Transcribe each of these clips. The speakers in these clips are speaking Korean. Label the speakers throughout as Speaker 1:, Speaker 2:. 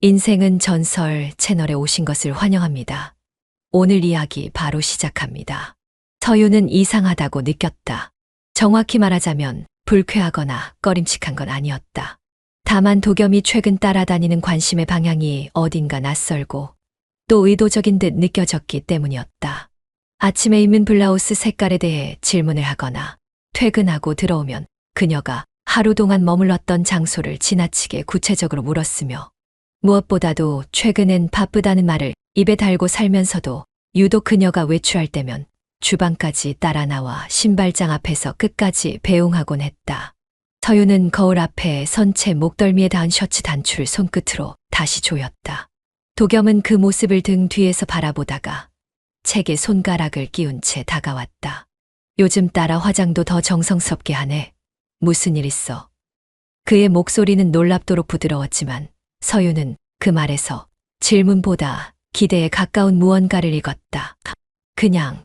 Speaker 1: 인생은 전설 채널에 오신 것을 환영합니다. 오늘 이야기 바로 시작합니다. 서유는 이상하다고 느꼈다. 정확히 말하자면 불쾌하거나 꺼림칙한 건 아니었다. 다만 도겸이 최근 따라다니는 관심의 방향이 어딘가 낯설고 또 의도적인 듯 느껴졌기 때문이었다. 아침에 입는 블라우스 색깔에 대해 질문을 하거나 퇴근하고 들어오면 그녀가 하루 동안 머물렀던 장소를 지나치게 구체적으로 물었으며 무엇보다도 최근엔 바쁘다는 말을 입에 달고 살면서도 유독 그녀가 외출할 때면 주방까지 따라 나와 신발장 앞에서 끝까지 배웅하곤 했다. 서유는 거울 앞에 선 채 목덜미에 닿은 셔츠 단추를 손끝으로 다시 조였다. 도겸은 그 모습을 등 뒤에서 바라보다가 책에 손가락을 끼운 채 다가왔다. 요즘 따라 화장도 더 정성스럽게 하네. 무슨 일 있어? 그의 목소리는 놀랍도록 부드러웠지만 서유는 그 말에서 질문보다 기대에 가까운 무언가를 읽었다. 그냥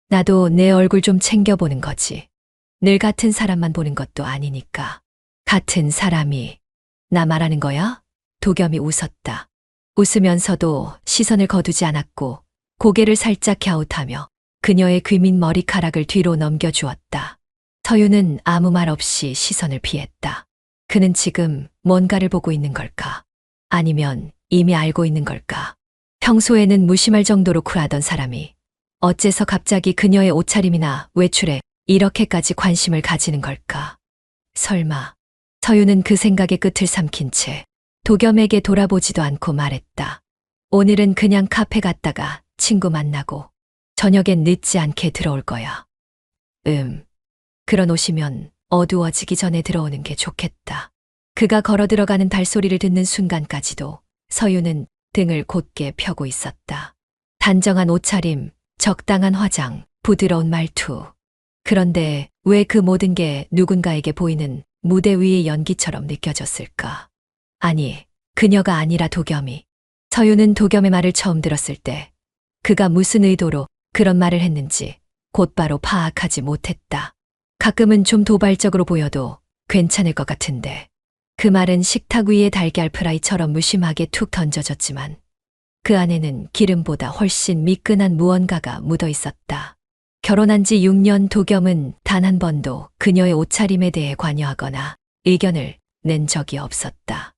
Speaker 1: 나도 내 얼굴 좀 챙겨보는 거지. 늘 같은 사람만 보는 것도 아니니까. 같은 사람이 나 말하는 거야? 도겸이 웃었다. 웃으면서도 시선을 거두지 않았고 고개를 살짝 갸웃하며 그녀의 귀민 머리카락을 뒤로 넘겨주었다. 서유는 아무 말 없이 시선을 피했다. 그는 지금 뭔가를 보고 있는 걸까? 아니면 이미 알고 있는 걸까? 평소에는 무심할 정도로 쿨하던 사람이 어째서 갑자기 그녀의 옷차림이나 외출에 이렇게까지 관심을 가지는 걸까? 설마. 서유는 그 생각의 끝을 삼킨 채 도겸에게 돌아보지도 않고 말했다. 오늘은 그냥 카페 갔다가 친구 만나고 저녁엔 늦지 않게 들어올 거야. 그런 옷이면 어두워지기 전에 들어오는 게 좋겠다. 그가 걸어 들어가는 발소리를 듣는 순간까지도 서유는 등을 곧게 펴고 있었다. 단정한 옷차림, 적당한 화장, 부드러운 말투. 그런데 왜 그 모든 게 누군가에게 보이는 무대 위의 연기처럼 느껴졌을까? 아니, 그녀가 아니라 도겸이. 서유는 도겸의 말을 처음 들었을 때 그가 무슨 의도로 그런 말을 했는지 곧바로 파악하지 못했다. 가끔은 좀 도발적으로 보여도 괜찮을 것 같은데 그 말은 식탁 위에 달걀 프라이처럼 무심하게 툭 던져졌지만 그 안에는 기름보다 훨씬 미끈한 무언가가 묻어 있었다. 결혼한 지 6년 도겸은 단 한 번도 그녀의 옷차림에 대해 관여하거나 의견을 낸 적이 없었다.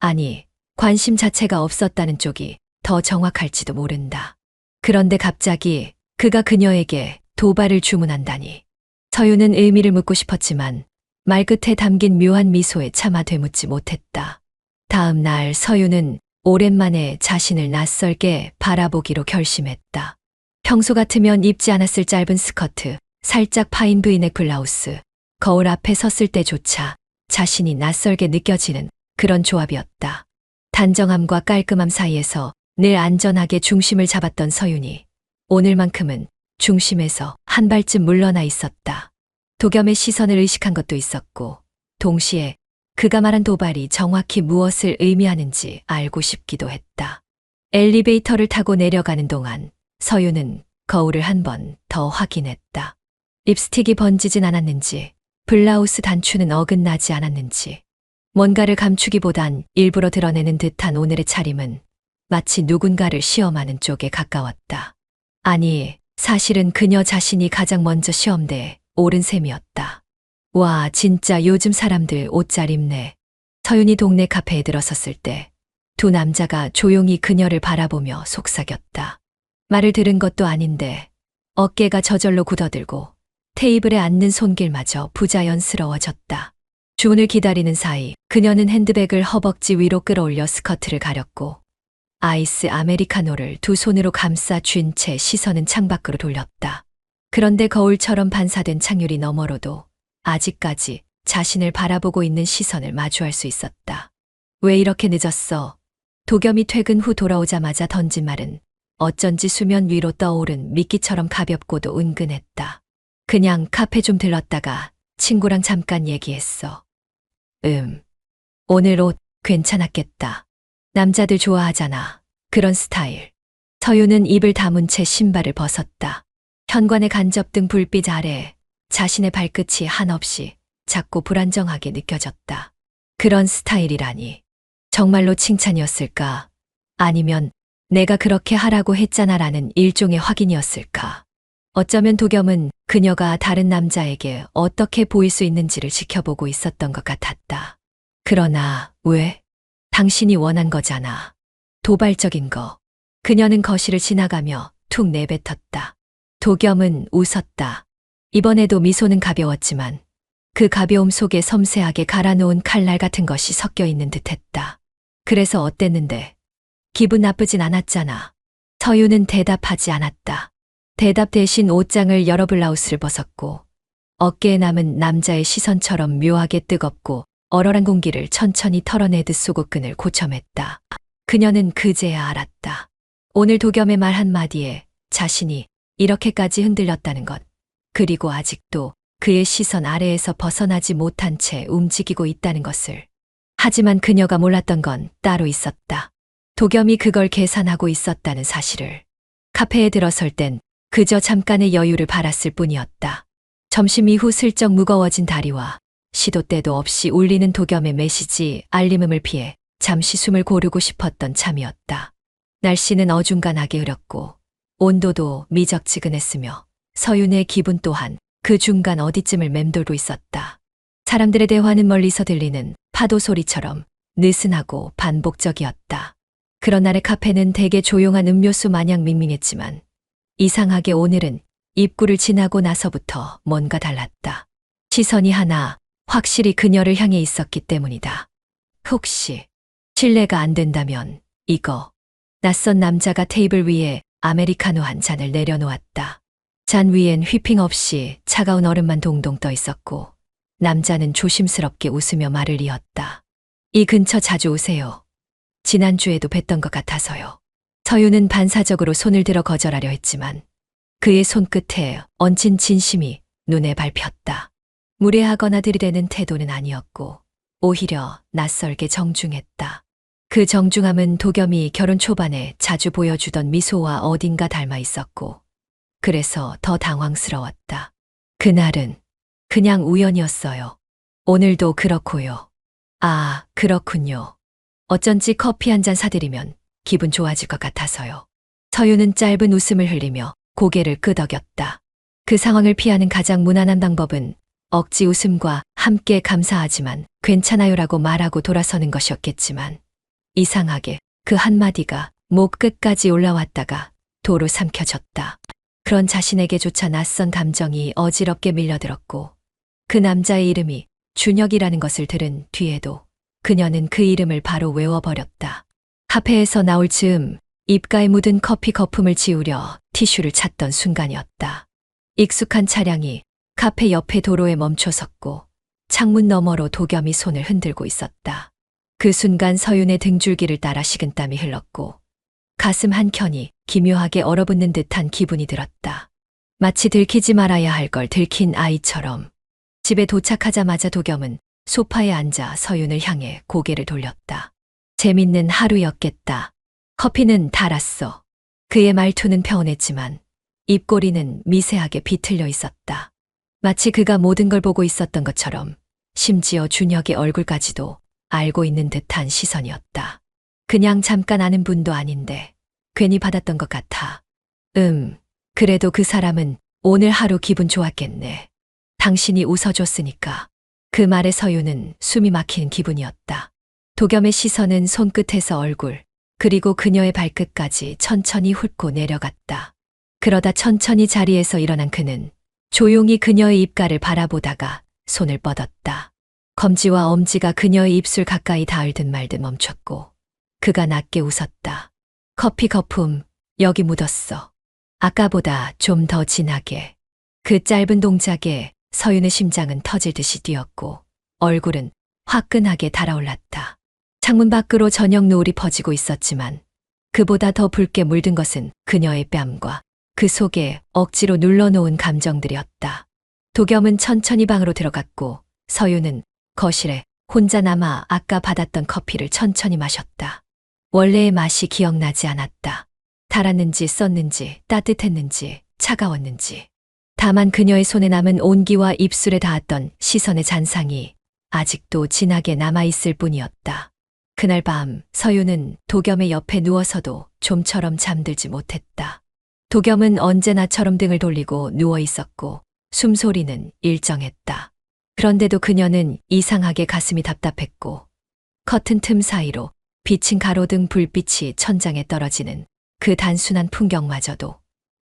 Speaker 1: 아니, 관심 자체가 없었다는 쪽이 더 정확할지도 모른다. 그런데 갑자기 그가 그녀에게 도발을 주문한다니. 서유는 의미를 묻고 싶었지만 말끝에 담긴 묘한 미소에 차마 되묻지 못했다. 다음 날 서유는 오랜만에 자신을 낯설게 바라보기로 결심했다. 평소 같으면 입지 않았을 짧은 스커트, 살짝 파인 브이넥 블라우스, 거울 앞에 섰을 때조차 자신이 낯설게 느껴지는 그런 조합이었다. 단정함과 깔끔함 사이에서 늘 안전하게 중심을 잡았던 서윤이 오늘만큼은 중심에서 한 발쯤 물러나 있었다. 도겸의 시선을 의식한 것도 있었고 동시에 그가 말한 도발이 정확히 무엇을 의미하는지 알고 싶기도 했다. 엘리베이터를 타고 내려가는 동안 서유는 거울을 한 번 더 확인했다. 립스틱이 번지진 않았는지, 블라우스 단추는 어긋나지 않았는지, 뭔가를 감추기보단 일부러 드러내는 듯한 오늘의 차림은 마치 누군가를 시험하는 쪽에 가까웠다. 아니, 사실은 그녀 자신이 가장 먼저 시험대에 오른 셈이었다. 와, 진짜 요즘 사람들 옷 잘 입네. 서윤이 동네 카페에 들어섰을 때 두 남자가 조용히 그녀를 바라보며 속삭였다. 말을 들은 것도 아닌데 어깨가 저절로 굳어들고 테이블에 앉는 손길마저 부자연스러워졌다. 주문을 기다리는 사이 그녀는 핸드백을 허벅지 위로 끌어올려 스커트를 가렸고 아이스 아메리카노를 두 손으로 감싸 쥔 채 시선은 창밖으로 돌렸다. 그런데 거울처럼 반사된 창유리 너머로도 아직까지 자신을 바라보고 있는 시선을 마주할 수 있었다. 왜 이렇게 늦었어? 도겸이 퇴근 후 돌아오자마자 던진 말은 어쩐지 수면 위로 떠오른 미끼처럼 가볍고도 은근했다. 그냥 카페 좀 들렀다가 친구랑 잠깐 얘기했어. 오늘 옷 괜찮았겠다. 남자들 좋아하잖아. 그런 스타일. 서유는 입을 다문 채 신발을 벗었다. 현관의 간접등 불빛 아래 자신의 발끝이 한없이 작고 불안정하게 느껴졌다. 그런 스타일이라니. 정말로 칭찬이었을까? 아니면 내가 그렇게 하라고 했잖아라는 일종의 확인이었을까? 어쩌면 도겸은 그녀가 다른 남자에게 어떻게 보일 수 있는지를 지켜보고 있었던 것 같았다. 그러나 왜? 당신이 원한 거잖아. 도발적인 거. 그녀는 거실을 지나가며 툭 내뱉었다. 도겸은 웃었다. 이번에도 미소는 가벼웠지만 그 가벼움 속에 섬세하게 갈아놓은 칼날 같은 것이 섞여 있는 듯했다. 그래서 어땠는데? 기분 나쁘진 않았잖아. 서유는 대답하지 않았다. 대답 대신 옷장을 열어 블라우스를 벗었고 어깨에 남은 남자의 시선처럼 묘하게 뜨겁고 얼얼한 공기를 천천히 털어내듯 속옷끈을 고쳐맸다. 그녀는 그제야 알았다. 오늘 도겸의 말 한마디에 자신이 이렇게까지 흔들렸다는 것. 그리고 아직도 그의 시선 아래에서 벗어나지 못한 채 움직이고 있다는 것을. 하지만 그녀가 몰랐던 건 따로 있었다. 도겸이 그걸 계산하고 있었다는 사실을. 카페에 들어설 땐 그저 잠깐의 여유를 바랐을 뿐이었다. 점심 이후 슬쩍 무거워진 다리와 시도 때도 없이 울리는 도겸의 메시지 알림음을 피해 잠시 숨을 고르고 싶었던 참이었다. 날씨는 어중간하게 흐렸고 온도도 미적지근했으며 서윤의 기분 또한 그 중간 어디쯤을 맴돌고 있었다. 사람들의 대화는 멀리서 들리는 파도 소리처럼 느슨하고 반복적이었다. 그런 날의 카페는 되게 조용한 음료수 마냥 밍밍했지만 이상하게 오늘은 입구를 지나고 나서부터 뭔가 달랐다. 시선이 하나 확실히 그녀를 향해 있었기 때문이다. 혹시 실례가 안 된다면 이거. 낯선 남자가 테이블 위에 아메리카노 한 잔을 내려놓았다. 잔 위엔 휘핑 없이 차가운 얼음만 동동 떠 있었고 남자는 조심스럽게 웃으며 말을 이었다. 이 근처 자주 오세요. 지난주에도 뵀던 것 같아서요. 서유는 반사적으로 손을 들어 거절하려 했지만 그의 손끝에 얹힌 진심이 눈에 밟혔다. 무례하거나 들이대는 태도는 아니었고 오히려 낯설게 정중했다. 그 정중함은 도겸이 결혼 초반에 자주 보여주던 미소와 어딘가 닮아 있었고 그래서 더 당황스러웠다. 그날은 그냥 우연이었어요. 오늘도 그렇고요. 아, 그렇군요. 어쩐지 커피 한 잔 사드리면 기분 좋아질 것 같아서요. 서유는 짧은 웃음을 흘리며 고개를 끄덕였다. 그 상황을 피하는 가장 무난한 방법은 억지 웃음과 함께 감사하지만 괜찮아요라고 말하고 돌아서는 것이었겠지만 이상하게 그 한마디가 목 끝까지 올라왔다가 도로 삼켜졌다. 그런 자신에게조차 낯선 감정이 어지럽게 밀려들었고 그 남자의 이름이 준혁이라는 것을 들은 뒤에도 그녀는 그 이름을 바로 외워버렸다. 카페에서 나올 즈음 입가에 묻은 커피 거품을 지우려 티슈를 찾던 순간이었다. 익숙한 차량이 카페 옆에 도로에 멈춰 섰고 창문 너머로 도겸이 손을 흔들고 있었다. 그 순간 서윤의 등줄기를 따라 식은땀이 흘렀고 가슴 한켠이 기묘하게 얼어붙는 듯한 기분이 들었다. 마치 들키지 말아야 할 걸 들킨 아이처럼. 집에 도착하자마자 도겸은 소파에 앉아 서윤을 향해 고개를 돌렸다. 재밌는 하루였겠다. 커피는 달았어. 그의 말투는 평온했지만 입꼬리는 미세하게 비틀려 있었다. 마치 그가 모든 걸 보고 있었던 것처럼 심지어 준혁의 얼굴까지도 알고 있는 듯한 시선이었다. 그냥 잠깐 아는 분도 아닌데 괜히 받았던 것 같아. 그래도 그 사람은 오늘 하루 기분 좋았겠네. 당신이 웃어줬으니까. 그 말에 서유는 숨이 막히는 기분이었다. 도겸의 시선은 손끝에서 얼굴, 그리고 그녀의 발끝까지 천천히 훑고 내려갔다. 그러다 천천히 자리에서 일어난 그는 조용히 그녀의 입가를 바라보다가 손을 뻗었다. 검지와 엄지가 그녀의 입술 가까이 닿을 듯 말 듯 멈췄고 그가 낮게 웃었다. 커피 거품 여기 묻었어. 아까보다 좀 더 진하게. 그 짧은 동작에 서윤의 심장은 터질 듯이 뛰었고 얼굴은 화끈하게 달아올랐다. 창문 밖으로 저녁 노을이 퍼지고 있었지만 그보다 더 붉게 물든 것은 그녀의 뺨과 그 속에 억지로 눌러놓은 감정들이었다. 도겸은 천천히 방으로 들어갔고 서윤은 거실에 혼자 남아 아까 받았던 커피를 천천히 마셨다. 원래의 맛이 기억나지 않았다. 달았는지 썼는지 따뜻했는지 차가웠는지. 다만 그녀의 손에 남은 온기와 입술에 닿았던 시선의 잔상이 아직도 진하게 남아있을 뿐이었다. 그날 밤 서유는 도겸의 옆에 누워서도 좀처럼 잠들지 못했다. 도겸은 언제나처럼 등을 돌리고 누워 있었고 숨소리는 일정했다. 그런데도 그녀는 이상하게 가슴이 답답했고 커튼 틈 사이로 비친 가로등 불빛이 천장에 떨어지는 그 단순한 풍경마저도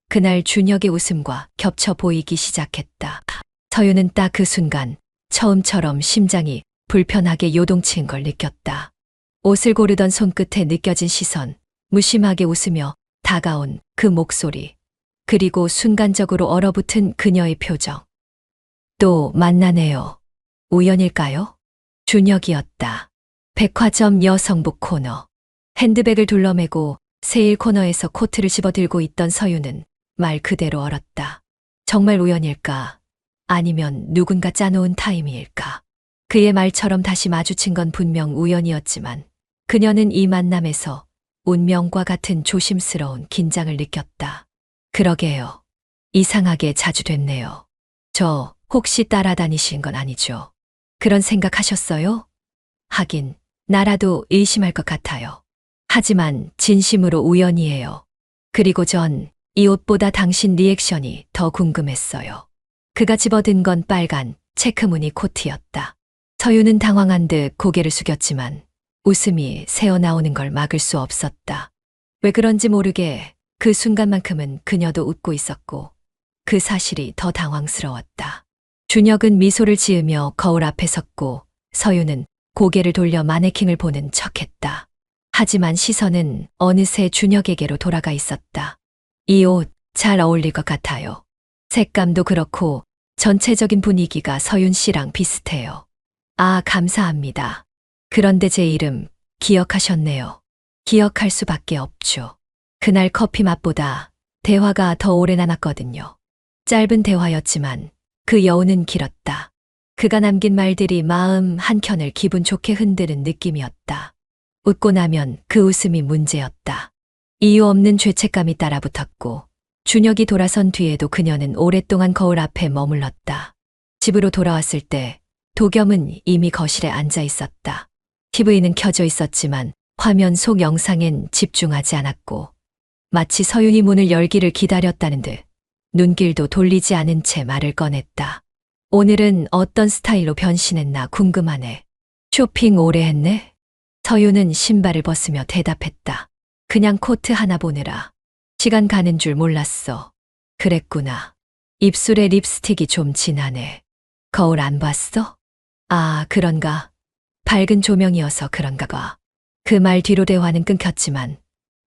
Speaker 1: 그날 준혁의 웃음과 겹쳐 보이기 시작했다. 서유는 딱 그 순간 처음처럼 심장이 불편하게 요동치는 걸 느꼈다. 옷을 고르던 손끝에 느껴진 시선, 무심하게 웃으며 다가온 그 목소리, 그리고 순간적으로 얼어붙은 그녀의 표정. 또 만나네요. 우연일까요? 준혁이었다. 백화점 여성복 코너. 핸드백을 둘러매고 세일 코너에서 코트를 집어들고 있던 서유는 말 그대로 얼었다. 정말 우연일까? 아니면 누군가 짜놓은 타이밍일까? 그의 말처럼 다시 마주친 건 분명 우연이었지만 그녀는 이 만남에서 운명과 같은 조심스러운 긴장을 느꼈다. 그러게요. 이상하게 자주 됐네요. 저 혹시 따라다니신 건 아니죠? 그런 생각하셨어요? 하긴 나라도 의심할 것 같아요. 하지만 진심으로 우연이에요. 그리고 전 이 옷보다 당신 리액션이 더 궁금했어요. 그가 집어든 건 빨간 체크무늬 코트였다. 서유는 당황한 듯 고개를 숙였지만 웃음이 새어나오는 걸 막을 수 없었다. 왜 그런지 모르게 그 순간만큼은 그녀도 웃고 있었고 그 사실이 더 당황스러웠다. 준혁은 미소를 지으며 거울 앞에 섰고 서유는 고개를 돌려 마네킹을 보는 척했다. 하지만 시선은 어느새 준혁에게로 돌아가 있었다. 이 옷 잘 어울릴 것 같아요. 색감도 그렇고 전체적인 분위기가 서윤 씨랑 비슷해요. 아, 감사합니다. 그런데 제 이름 기억하셨네요. 기억할 수밖에 없죠. 그날 커피 맛보다 대화가 더 오래 남았거든요. 짧은 대화였지만 그 여운은 길었다. 그가 남긴 말들이 마음 한켠을 기분 좋게 흔드는 느낌이었다. 웃고 나면 그 웃음이 문제였다. 이유 없는 죄책감이 따라붙었고 준혁이 돌아선 뒤에도 그녀는 오랫동안 거울 앞에 머물렀다. 집으로 돌아왔을 때 도겸은 이미 거실에 앉아 있었다. TV는 켜져 있었지만 화면 속 영상엔 집중하지 않았고 마치 서윤이 문을 열기를 기다렸다는 듯 눈길도 돌리지 않은 채 말을 꺼냈다. 오늘은 어떤 스타일로 변신했나 궁금하네. 쇼핑 오래 했네? 서윤은 신발을 벗으며 대답했다. 그냥 코트 하나 보느라. 시간 가는 줄 몰랐어. 그랬구나. 입술에 립스틱이 좀 진하네. 거울 안 봤어? 아, 그런가. 밝은 조명이어서 그런가 봐. 그 말 뒤로 대화는 끊겼지만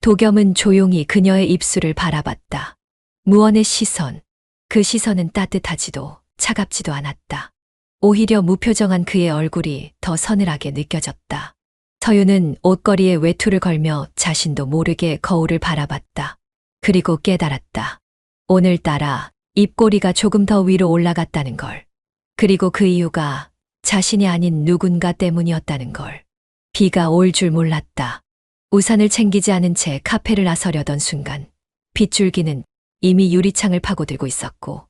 Speaker 1: 도겸은 조용히 그녀의 입술을 바라봤다. 무언의 시선. 그 시선은 따뜻하지도 차갑지도 않았다. 오히려 무표정한 그의 얼굴이 더 서늘하게 느껴졌다. 서유는 옷걸이에 외투를 걸며 자신도 모르게 거울을 바라봤다. 그리고 깨달았다. 오늘따라 입꼬리가 조금 더 위로 올라갔다는 걸. 그리고 그 이유가 자신이 아닌 누군가 때문이었다는 걸. 비가 올 줄 몰랐다. 우산을 챙기지 않은 채 카페를 나서려던 순간 빗줄기는 이미 유리창을 파고들고 있었고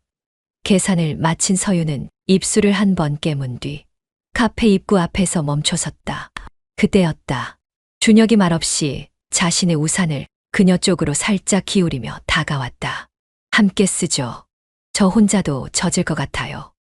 Speaker 1: 계산을 마친 서유는 입술을 한 번 깨문 뒤 카페 입구 앞에서 멈춰섰다. 그때였다. 준혁이 말없이 자신의 우산을 그녀 쪽으로 살짝 기울이며 다가왔다. 함께 쓰죠. 저 혼자도 젖을 것 같아요.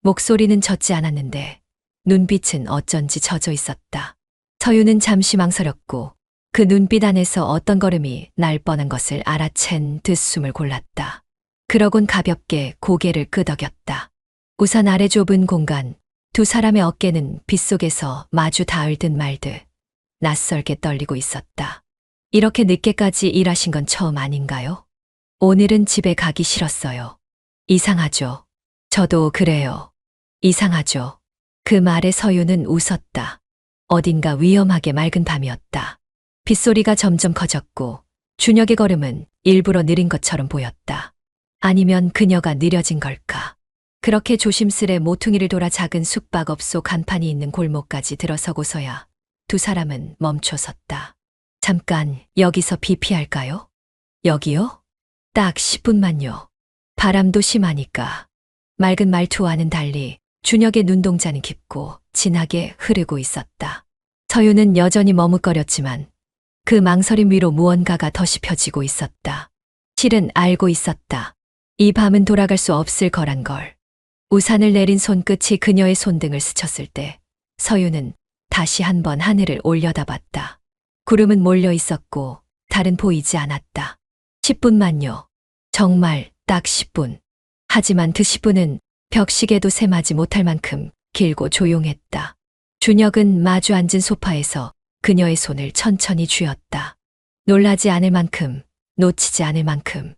Speaker 1: 목소리는 젖지 않았는데 눈빛은 어쩐지 젖어 있었다. 서유는 잠시 망설였고 그 눈빛 안에서 어떤 걸음이 날 뻔한 것을 알아챈 듯 숨을 골랐다. 그러곤 가볍게 고개를 끄덕였다. 우산 아래 좁은 공간, 두 사람의 어깨는 빗속에서 마주 닿을 듯 말 듯 낯설게 떨리고 있었다. 이렇게 늦게까지 일하신 건 처음 아닌가요? 오늘은 집에 가기 싫었어요. 이상하죠. 저도 그래요. 이상하죠. 그 말에 서유는 웃었다. 어딘가 위험하게 맑은 밤이었다. 빗소리가 점점 커졌고 준혁의 걸음은 일부러 느린 것처럼 보였다. 아니면 그녀가 느려진 걸까? 그렇게 조심스레 모퉁이를 돌아 작은 숙박업 속 간판이 있는 골목까지 들어서고서야 두 사람은 멈춰섰다. 잠깐 여기서 비피할까요? 여기요? 딱 10분만요. 바람도 심하니까. 맑은 말투와는 달리 준혁의 눈동자는 깊고 진하게 흐르고 있었다. 서유는 여전히 머뭇거렸지만 그 망설임 위로 무언가가 더 씹혀지고 있었다. 실은 알고 있었다. 이 밤은 돌아갈 수 없을 거란 걸. 우산을 내린 손끝이 그녀의 손등을 스쳤을 때 서유는 다시 한번 하늘을 올려다봤다. 구름은 몰려 있었고 달은 보이지 않았다. 10분만요. 정말 딱 10분. 하지만 그 10분은 벽시계도 셈하지 못할 만큼 길고 조용했다. 준혁은 마주 앉은 소파에서 그녀의 손을 천천히 쥐었다. 놀라지 않을 만큼, 놓치지 않을 만큼.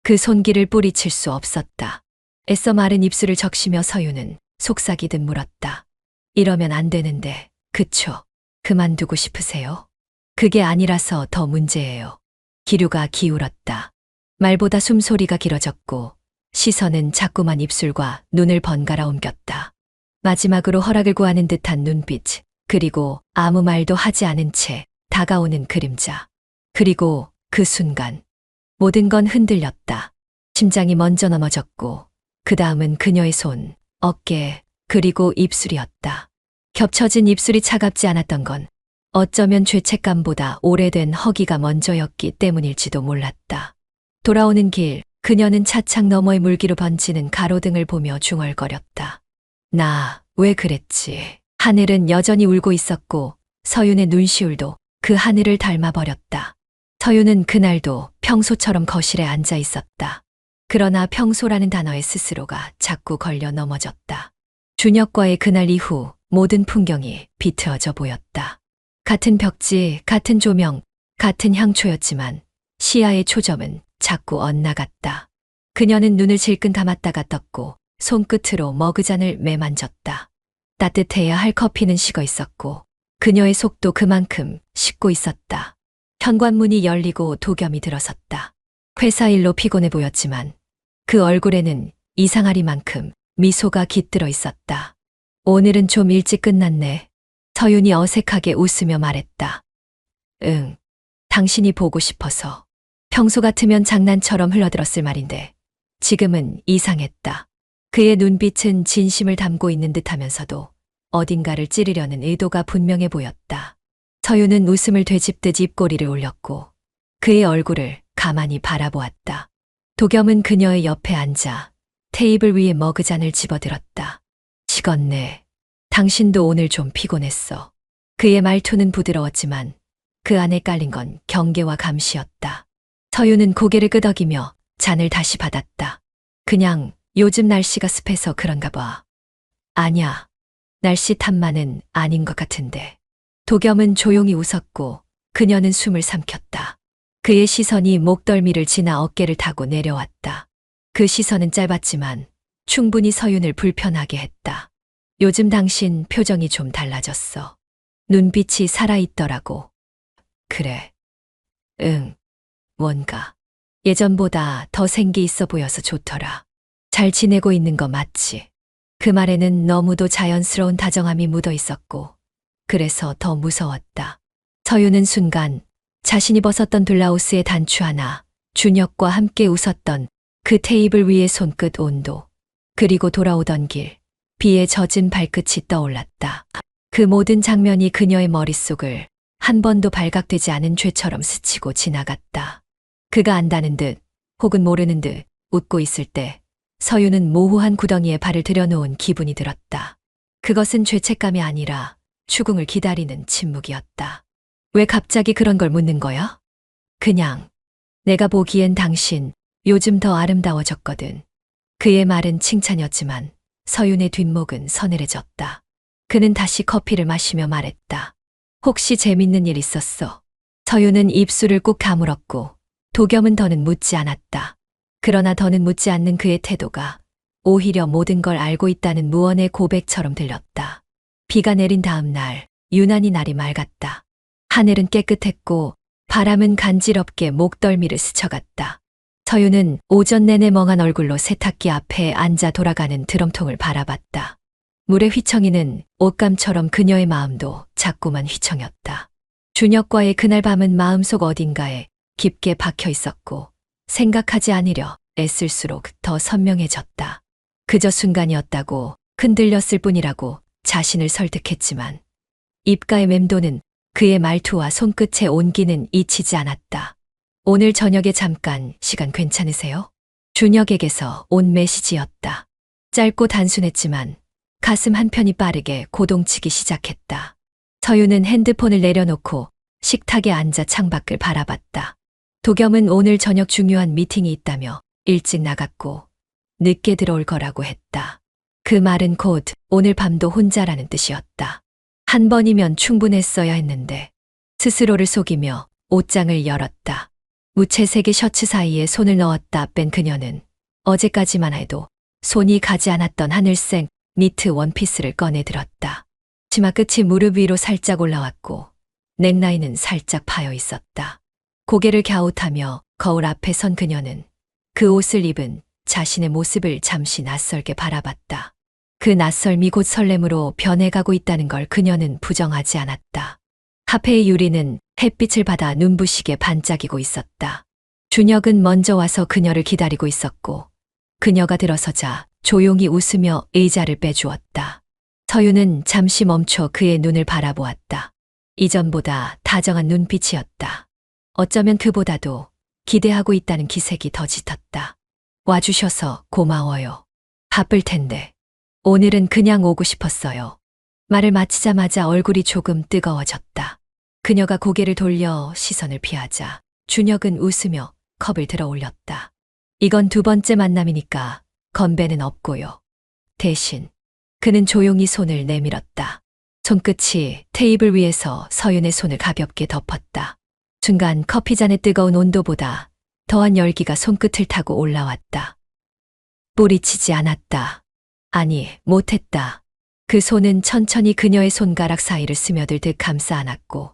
Speaker 1: 그 손길을 뿌리칠 수 없었다. 애써 마른 입술을 적시며 서유는 속삭이듯 물었다. 이러면 안 되는데, 그쵸? 그만두고 싶으세요? 그게 아니라서 더 문제예요. 기류가 기울었다. 말보다 숨소리가 길어졌고 시선은 자꾸만 입술과 눈을 번갈아 옮겼다. 마지막으로 허락을 구하는 듯한 눈빛, 그리고 아무 말도 하지 않은 채 다가오는 그림자. 그리고 그 순간 모든 건 흔들렸다. 심장이 먼저 넘어졌고 그 다음은 그녀의 손, 어깨, 그리고 입술이었다. 겹쳐진 입술이 차갑지 않았던 건 어쩌면 죄책감보다 오래된 허기가 먼저였기 때문일지도 몰랐다. 돌아오는 길, 그녀는 차창 너머의 물기로 번지는 가로등을 보며 중얼거렸다. 나 왜 그랬지? 하늘은 여전히 울고 있었고 서윤의 눈시울도 그 하늘을 닮아버렸다. 서윤은 그날도 평소처럼 거실에 앉아 있었다. 그러나 평소라는 단어의 스스로가 자꾸 걸려 넘어졌다. 준혁과의 그날 이후 모든 풍경이 비트어져 보였다. 같은 벽지, 같은 조명, 같은 향초였지만 시야의 초점은 자꾸 엇나갔다. 그녀는 눈을 질끈 감았다가 떴고 손끝으로 머그잔을 매만졌다. 따뜻해야 할 커피는 식어 있었고 그녀의 속도 그만큼 식고 있었다. 현관문이 열리고 도겸이 들어섰다. 회사 일로 피곤해 보였지만 그 얼굴에는 이상하리만큼 미소가 깃들어 있었다. 오늘은 좀 일찍 끝났네. 서윤이 어색하게 웃으며 말했다. 응, 당신이 보고 싶어서. 평소 같으면 장난처럼 흘러들었을 말인데 지금은 이상했다. 그의 눈빛은 진심을 담고 있는 듯하면서도 어딘가를 찌르려는 의도가 분명해 보였다. 서윤은 웃음을 되짚듯 입꼬리를 올렸고 그의 얼굴을 가만히 바라보았다. 도겸은 그녀의 옆에 앉아 테이블 위에 머그잔을 집어들었다. 식었네. 당신도 오늘 좀 피곤했어. 그의 말투는 부드러웠지만 그 안에 깔린 건 경계와 감시였다. 서윤은 고개를 끄덕이며 잔을 다시 받았다. 그냥 요즘 날씨가 습해서 그런가 봐. 아냐, 날씨 탓만은 아닌 것 같은데. 도겸은 조용히 웃었고 그녀는 숨을 삼켰다. 그의 시선이 목덜미를 지나 어깨를 타고 내려왔다. 그 시선은 짧았지만 충분히 서윤을 불편하게 했다. 요즘 당신 표정이 좀 달라졌어. 눈빛이 살아있더라고. 그래. 응. 뭔가 예전보다 더 생기 있어 보여서 좋더라. 잘 지내고 있는 거 맞지? 그 말에는 너무도 자연스러운 다정함이 묻어 있었고 그래서 더 무서웠다. 서윤은 순간 자신이 벗었던 블라우스의 단추 하나, 준혁과 함께 웃었던 그 테이블 위의 손끝 온도, 그리고 돌아오던 길, 비에 젖은 발끝이 떠올랐다. 그 모든 장면이 그녀의 머릿속을 한 번도 발각되지 않은 죄처럼 스치고 지나갔다. 그가 안다는 듯 혹은 모르는 듯 웃고 있을 때 서윤은 모호한 구덩이에 발을 들여놓은 기분이 들었다. 그것은 죄책감이 아니라 추궁을 기다리는 침묵이었다. 왜 갑자기 그런 걸 묻는 거야? 그냥 내가 보기엔 당신 요즘 더 아름다워졌거든. 그의 말은 칭찬이었지만 서윤의 뒷목은 서늘해졌다. 그는 다시 커피를 마시며 말했다. 혹시 재밌는 일 있었어? 서윤은 입술을 꾹 가물었고 도겸은 더는 묻지 않았다. 그러나 더는 묻지 않는 그의 태도가 오히려 모든 걸 알고 있다는 무언의 고백처럼 들렸다. 비가 내린 다음 날 유난히 날이 맑았다. 하늘은 깨끗했고 바람은 간지럽게 목덜미를 스쳐갔다. 서윤은 오전 내내 멍한 얼굴로 세탁기 앞에 앉아 돌아가는 드럼통을 바라봤다. 물의 휘청이는 옷감처럼 그녀의 마음도 자꾸만 휘청였다. 준혁과의 그날 밤은 마음속 어딘가에 깊게 박혀 있었고 생각하지 않으려 애쓸수록 더 선명해졌다. 그저 순간이었다고 흔들렸을 뿐이라고 자신을 설득했지만 입가에 맴도는 그의 말투와 손끝의 온기는 잊히지 않았다. 오늘 저녁에 잠깐 시간 괜찮으세요? 준혁에게서 온 메시지였다. 짧고 단순했지만 가슴 한편이 빠르게 고동치기 시작했다. 서유는 핸드폰을 내려놓고 식탁에 앉아 창밖을 바라봤다. 도겸은 오늘 저녁 중요한 미팅이 있다며 일찍 나갔고 늦게 들어올 거라고 했다. 그 말은 곧 오늘 밤도 혼자라는 뜻이었다. 한 번이면 충분했어야 했는데 스스로를 속이며 옷장을 열었다. 무채색의 셔츠 사이에 손을 넣었다 뺀 그녀는 어제까지만 해도 손이 가지 않았던 하늘색 니트 원피스를 꺼내 들었다. 치마 끝이 무릎 위로 살짝 올라왔고 넥라인은 살짝 파여 있었다. 고개를 갸웃하며 거울 앞에 선 그녀는 그 옷을 입은 자신의 모습을 잠시 낯설게 바라봤다. 그 낯설미 곧 설렘으로 변해가고 있다는 걸 그녀는 부정하지 않았다. 카페의 유리는 햇빛을 받아 눈부시게 반짝이고 있었다. 준혁은 먼저 와서 그녀를 기다리고 있었고 그녀가 들어서자 조용히 웃으며 의자를 빼주었다. 서유는 잠시 멈춰 그의 눈을 바라보았다. 이전보다 다정한 눈빛이었다. 어쩌면 그보다도 기대하고 있다는 기색이 더 짙었다. 와주셔서 고마워요. 바쁠 텐데. 오늘은 그냥 오고 싶었어요. 말을 마치자마자 얼굴이 조금 뜨거워졌다. 그녀가 고개를 돌려 시선을 피하자 준혁은 웃으며 컵을 들어 올렸다. 이건 두 번째 만남이니까 건배는 없고요. 대신 그는 조용히 손을 내밀었다. 손끝이 테이블 위에서 서윤의 손을 가볍게 덮었다. 순간 커피잔의 뜨거운 온도보다 더한 열기가 손끝을 타고 올라왔다. 뿌리치지 않았다. 아니, 못했다. 그 손은 천천히 그녀의 손가락 사이를 스며들듯 감싸 안았고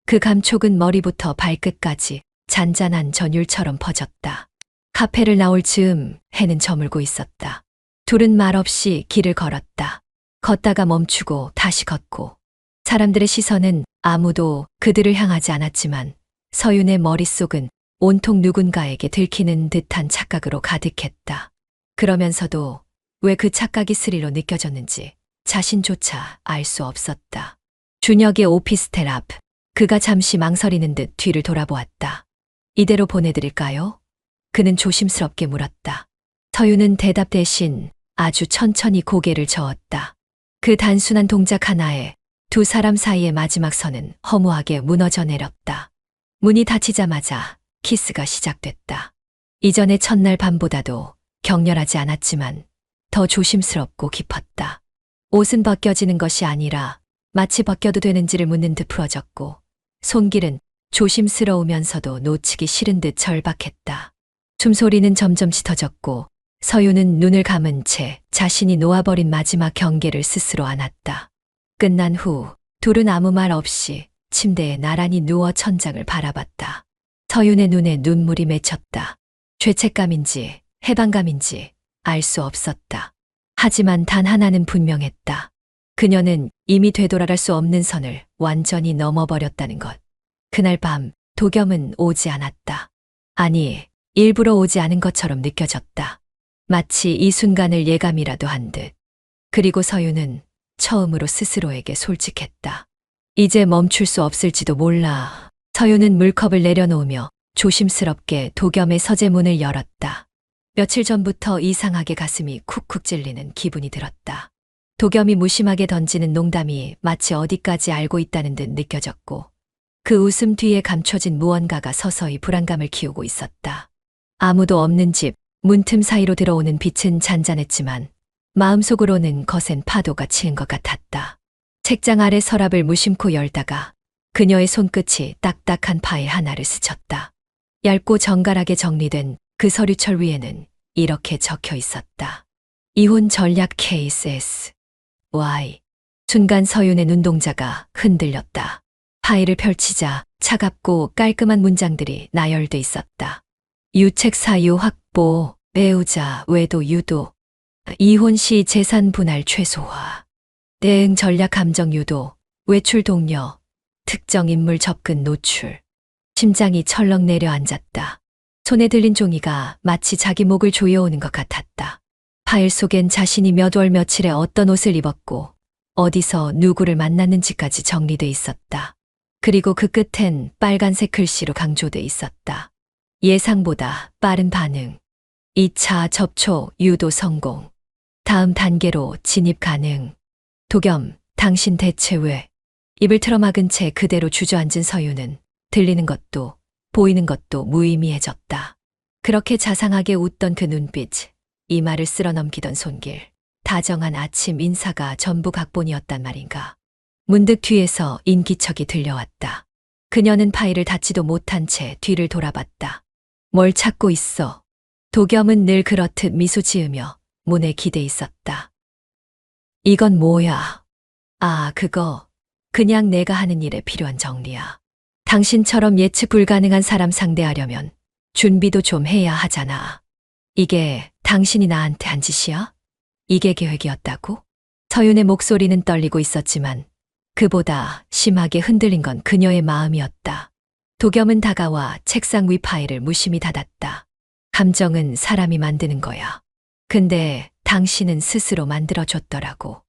Speaker 1: 그 감촉은 머리부터 발끝까지 잔잔한 전율처럼 퍼졌다. 카페를 나올 즈음 해는 저물고 있었다. 둘은 말없이 길을 걸었다. 걷다가 멈추고 다시 걷고 사람들의 시선은 아무도 그들을 향하지 않았지만 서윤의 머릿속은 온통 누군가에게 들키는 듯한 착각으로 가득했다. 그러면서도 왜 그 착각이 스릴로 느껴졌는지 자신조차 알 수 없었다. 준혁의 오피스텔 앞, 그가 잠시 망설이는 듯 뒤를 돌아보았다. 이대로 보내드릴까요? 그는 조심스럽게 물었다. 서윤은 대답 대신 아주 천천히 고개를 저었다. 그 단순한 동작 하나에 두 사람 사이의 마지막 선은 허무하게 무너져 내렸다. 문이 닫히자마자 키스가 시작됐다. 이전의 첫날 밤보다도 격렬하지 않았지만 더 조심스럽고 깊었다. 옷은 벗겨지는 것이 아니라 마치 벗겨도 되는지를 묻는 듯 풀어졌고 손길은 조심스러우면서도 놓치기 싫은 듯 절박했다. 숨소리는 점점 짙어졌고 서유는 눈을 감은 채 자신이 놓아버린 마지막 경계를 스스로 안았다. 끝난 후 둘은 아무 말 없이 침대에 나란히 누워 천장을 바라봤다. 서윤의 눈에 눈물이 맺혔다. 죄책감인지 해방감인지 알 수 없었다. 하지만 단 하나는 분명했다. 그녀는 이미 되돌아갈 수 없는 선을 완전히 넘어버렸다는 것. 그날 밤 도겸은 오지 않았다. 아니, 일부러 오지 않은 것처럼 느껴졌다. 마치 이 순간을 예감이라도 한 듯. 그리고 서윤은 처음으로 스스로에게 솔직했다. 이제 멈출 수 없을지도 몰라. 서윤은 물컵을 내려놓으며 조심스럽게 도겸의 서재문을 열었다. 며칠 전부터 이상하게 가슴이 쿡쿡 찔리는 기분이 들었다. 도겸이 무심하게 던지는 농담이 마치 어디까지 알고 있다는 듯 느껴졌고 그 웃음 뒤에 감춰진 무언가가 서서히 불안감을 키우고 있었다. 아무도 없는 집, 문틈 사이로 들어오는 빛은 잔잔했지만 마음속으로는 거센 파도가 치는 것 같았다. 책장 아래 서랍을 무심코 열다가 그녀의 손끝이 딱딱한 파일 하나를 스쳤다. 얇고 정갈하게 정리된 그 서류철 위에는 이렇게 적혀 있었다. 이혼 전략 케이스 S. Y. 순간 서윤의 눈동자가 흔들렸다. 파일을 펼치자 차갑고 깔끔한 문장들이 나열돼 있었다. 유책 사유 확보, 배우자 외도 유도, 이혼 시 재산 분할 최소화, 대응 전략 감정 유도, 외출 독려, 특정 인물 접근 노출. 심장이 철렁 내려앉았다. 손에 들린 종이가 마치 자기 목을 조여오는 것 같았다. 파일 속엔 자신이 몇 월 며칠에 어떤 옷을 입었고 어디서 누구를 만났는지까지 정리돼 있었다. 그리고 그 끝엔 빨간색 글씨로 강조돼 있었다. 예상보다 빠른 반응. 2차 접촉 유도 성공. 다음 단계로 진입 가능. 도겸, 당신 대체 왜? 입을 틀어막은 채 그대로 주저앉은 서유는 들리는 것도 보이는 것도 무의미해졌다. 그렇게 자상하게 웃던 그 눈빛, 이마를 쓸어넘기던 손길, 다정한 아침 인사가 전부 각본이었단 말인가. 문득 뒤에서 인기척이 들려왔다. 그녀는 파일을 닫지도 못한 채 뒤를 돌아봤다. 뭘 찾고 있어? 도겸은 늘 그렇듯 미소 지으며 문에 기대 있었다. 이건 뭐야? 아, 그거. 그냥 내가 하는 일에 필요한 정리야. 당신처럼 예측 불가능한 사람 상대하려면 준비도 좀 해야 하잖아. 이게 당신이 나한테 한 짓이야? 이게 계획이었다고? 서윤의 목소리는 떨리고 있었지만 그보다 심하게 흔들린 건 그녀의 마음이었다. 도겸은 다가와 책상 위 파일을 무심히 닫았다. 감정은 사람이 만드는 거야. 근데 당신은 스스로 만들어줬더라고.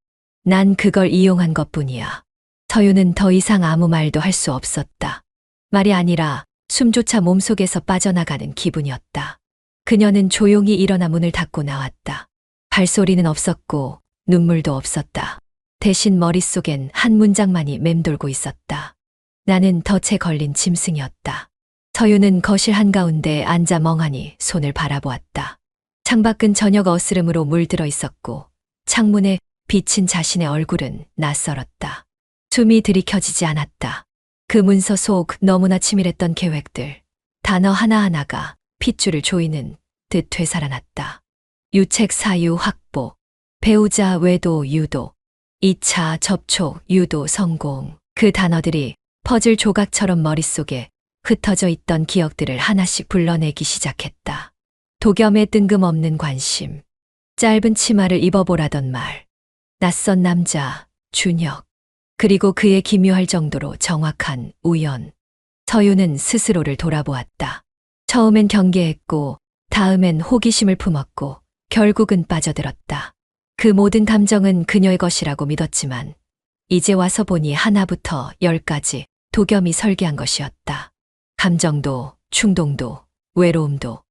Speaker 1: 난 그걸 이용한 것뿐이야. 서윤은 더 이상 아무 말도 할 수 없었다. 말이 아니라 숨조차 몸속에서 빠져나가는 기분이었다. 그녀는 조용히 일어나 문을 닫고 나왔다. 발소리는 없었고 눈물도 없었다. 대신 머릿속엔 한 문장만이 맴돌고 있었다. 나는 덫에 걸린 짐승이었다. 서윤은 거실 한가운데 앉아 멍하니 손을 바라보았다. 창밖은 저녁 어스름으로 물들어 있었고 창문에 비친 자신의 얼굴은 낯설었다. 숨이 들이켜지지 않았다. 그 문서 속 너무나 치밀했던 계획들, 단어 하나하나가 핏줄을 조이는 듯 되살아났다. 유책 사유 확보, 배우자 외도 유도, 2차 접촉 유도 성공. 그 단어들이 퍼즐 조각처럼 머릿속에 흩어져 있던 기억들을 하나씩 불러내기 시작했다. 도겸의 뜬금없는 관심, 짧은 치마를 입어보라던 말, 낯선 남자, 준혁, 그리고 그의 기묘할 정도로 정확한 우연. 서윤은 스스로를 돌아보았다. 처음엔 경계했고, 다음엔 호기심을 품었고, 결국은 빠져들었다. 그 모든 감정은 그녀의 것이라고 믿었지만, 이제 와서 보니 하나부터 10까지 도겸이 설계한 것이었다. 감정도, 충동도, 외로움도.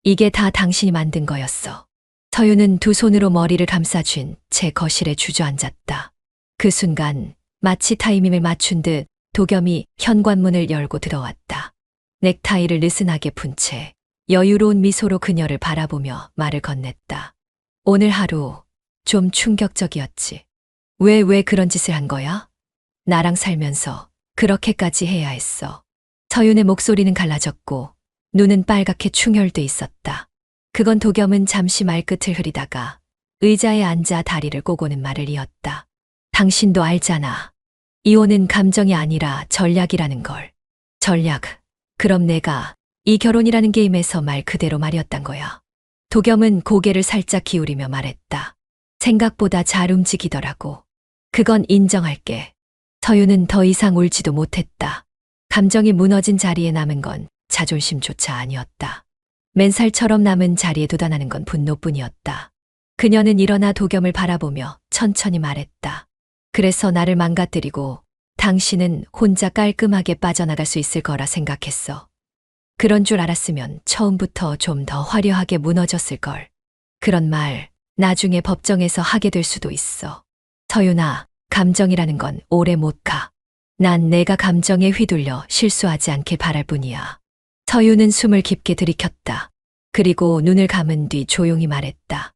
Speaker 1: 이게 다 당신이 만든 거였어. 서윤은 두 손으로 머리를 감싸쥔 채 거실에 주저앉았다. 그 순간 마치 타이밍을 맞춘 듯 도겸이 현관문을 열고 들어왔다. 넥타이를 느슨하게 푼 채 여유로운 미소로 그녀를 바라보며 말을 건넸다. 오늘 하루 좀 충격적이었지. 왜 그런 짓을 한 거야? 나랑 살면서 그렇게까지 해야 했어. 서윤의 목소리는 갈라졌고 눈은 빨갛게 충혈돼 있었다. 그건 도겸은 잠시 말끝을 흐리다가 의자에 앉아 다리를 꼬고는 말을 이었다. 당신도 알잖아. 이혼은 감정이 아니라 전략이라는 걸. 전략. 그럼 내가 이 결혼이라는 게임에서 말 그대로 말이었단 거야. 도겸은 고개를 살짝 기울이며 말했다. 생각보다 잘 움직이더라고. 그건 인정할게. 서윤은 더 이상 울지도 못했다. 감정이 무너진 자리에 남은 건 자존심조차 아니었다. 맨살처럼 남은 자리에 돋아나는 건 분노뿐이었다. 그녀는 일어나 도겸을 바라보며 천천히 말했다. 그래서 나를 망가뜨리고 당신은 혼자 깔끔하게 빠져나갈 수 있을 거라 생각했어. 그런 줄 알았으면 처음부터 좀 더 화려하게 무너졌을걸. 그런 말 나중에 법정에서 하게 될 수도 있어. 서윤아, 감정이라는 건 오래 못 가. 난 내가 감정에 휘둘려 실수하지 않길 바랄 뿐이야. 서윤은 숨을 깊게 들이켰다. 그리고 눈을 감은 뒤 조용히 말했다.